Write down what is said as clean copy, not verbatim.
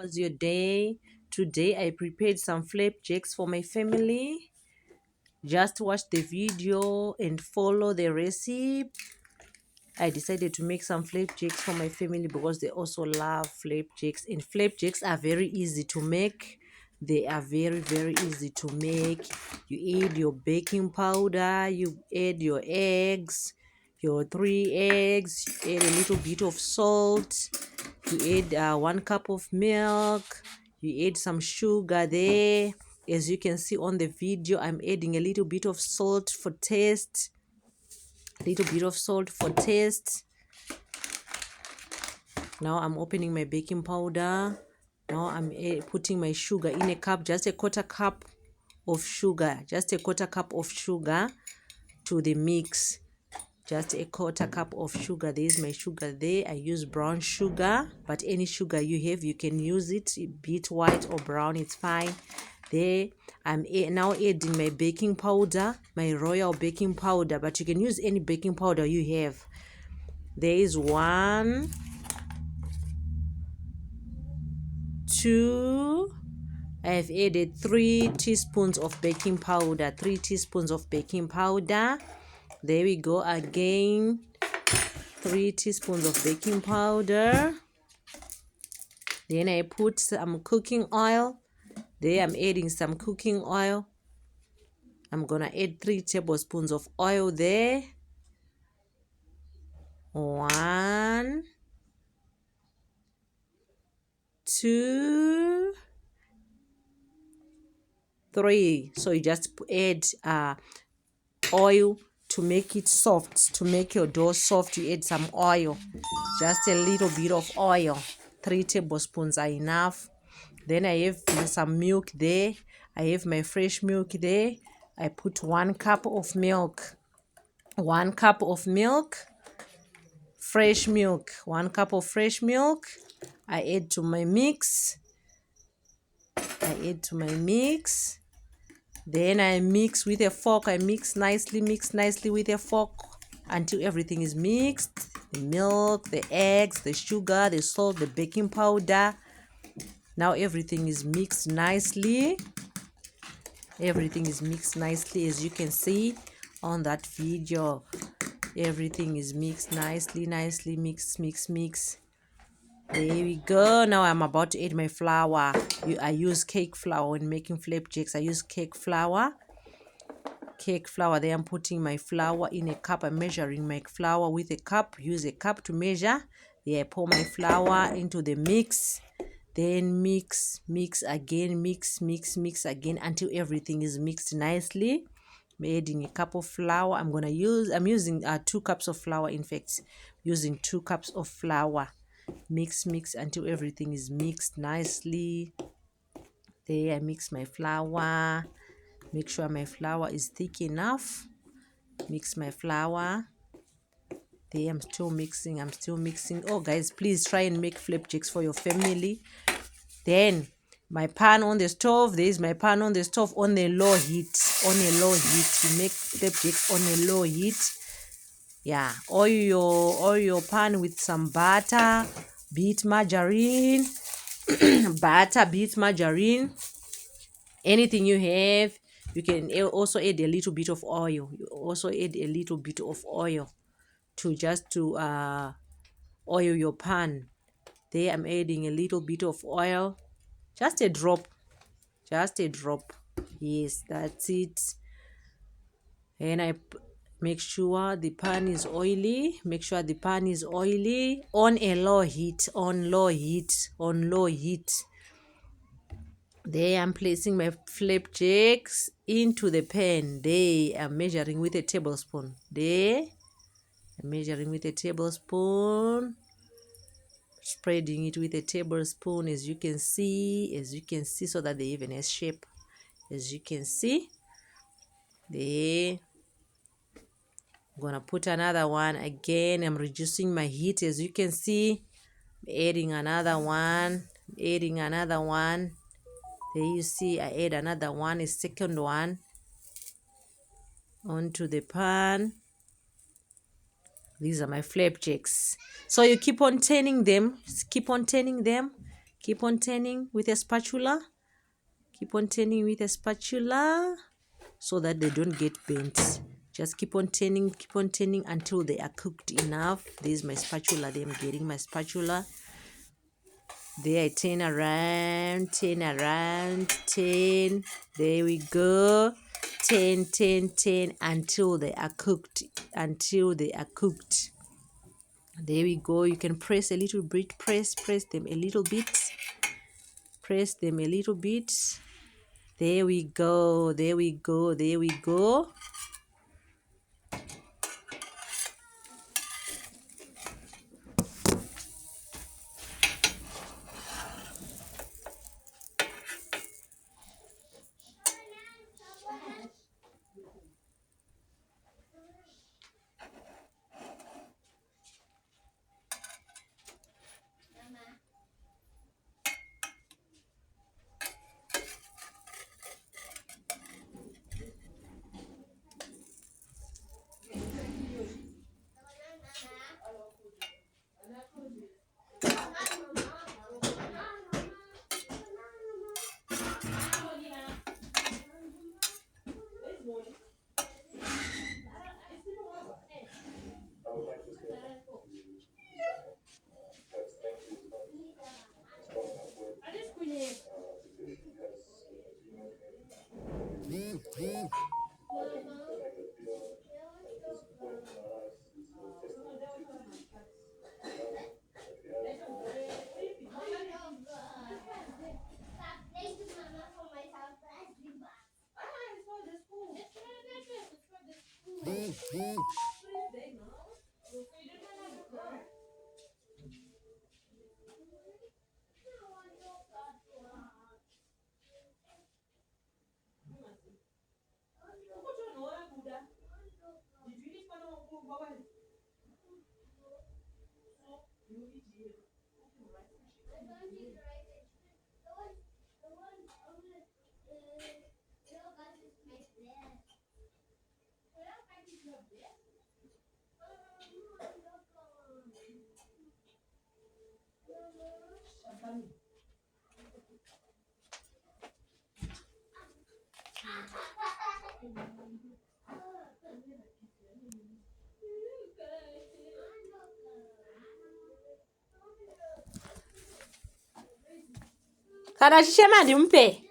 was your day? Today I prepared some flapjacks for my family. Just watch the video and follow the recipe. I decided to make some flapjacks for my family because they also love flapjacks. And flapjacks are very easy to make. They are very, very easy to make. You add your baking powder, you add your eggs, your 3 eggs, you add a little bit of salt, you add 1 cup of milk, you add some sugar there. As you can see on the video, I'm adding a little bit of salt for taste. Now I'm opening my baking powder. Now I'm putting my sugar in a cup, just a quarter cup of sugar, to the mix. Just a quarter cup of sugar. There's my sugar there. I use brown sugar, but any sugar you have, you can use it, be it white or brown, it's fine. There, I'm now adding my baking powder, my royal baking powder, but you can use any baking powder you have. There is 1, 2, I've added 3 teaspoons of baking powder. There we go again. 3 teaspoons of baking powder. Then I put some cooking oil. There I'm adding some cooking oil. I'm gonna add 3 tablespoons of oil there. 1, 2, 3. So you just add oil to make it soft. To make your dough soft, you add some oil. Just a little bit of oil. 3 tablespoons are enough. Then I have some milk there. I have my fresh milk there. I put 1 cup of milk. 1 cup of milk. Fresh milk. 1 cup of fresh milk. I add to my mix. Then I mix with a fork. I mix nicely with a fork until everything is mixed. The milk, the eggs, the sugar, the salt, the baking powder. Now everything is mixed nicely. As you can see on that video. Everything is mixed nicely. Mix. There we go. Now I'm about to add my flour. I use cake flour when making flapjacks. I use cake flour. There I'm putting my flour in a cup. I'm measuring my flour with a cup. Use a cup to measure. There I pour my flour into the mix. Then mix again until everything is mixed nicely. I'm adding a cup of flour. I'm using 2 cups of flour. In fact, using 2 cups of flour. Mix until everything is mixed nicely. There I mix my flour. Make sure my flour is thick enough. Mix my flour. There I'm still mixing. Oh guys, please try and make flapjacks for your family. Then my pan on the stove. There is my pan on the stove on a low heat. You make flapjacks on a low heat. Yeah, oil your pan with some butter, beat margarine, anything you have. You can also add a little bit of oil. To oil your pan. There I'm adding a little bit of oil, just a drop. Yes, that's it. And I make sure the pan is oily. On a low heat. There I'm placing my flapjacks into the pan. There I'm measuring with a tablespoon. Spreading it with a tablespoon, as you can see, so that they have a nice shape. As you can see, there. I'm gonna put another one again. I'm reducing my heat, as you can see. Adding another one. There you see, I add another one, a second one, onto the pan. These are my flapjacks. So you keep on turning them. Keep on turning with a spatula. Keep on turning with a spatula so that they don't get bent. Just keep on turning until they are cooked enough. There's my spatula. There I'm getting my spatula. There I turn around, turn. There we go. Turn until they are cooked. There we go. You can press a little bit. Press them a little bit. There we go. Kana chishema ndimpe.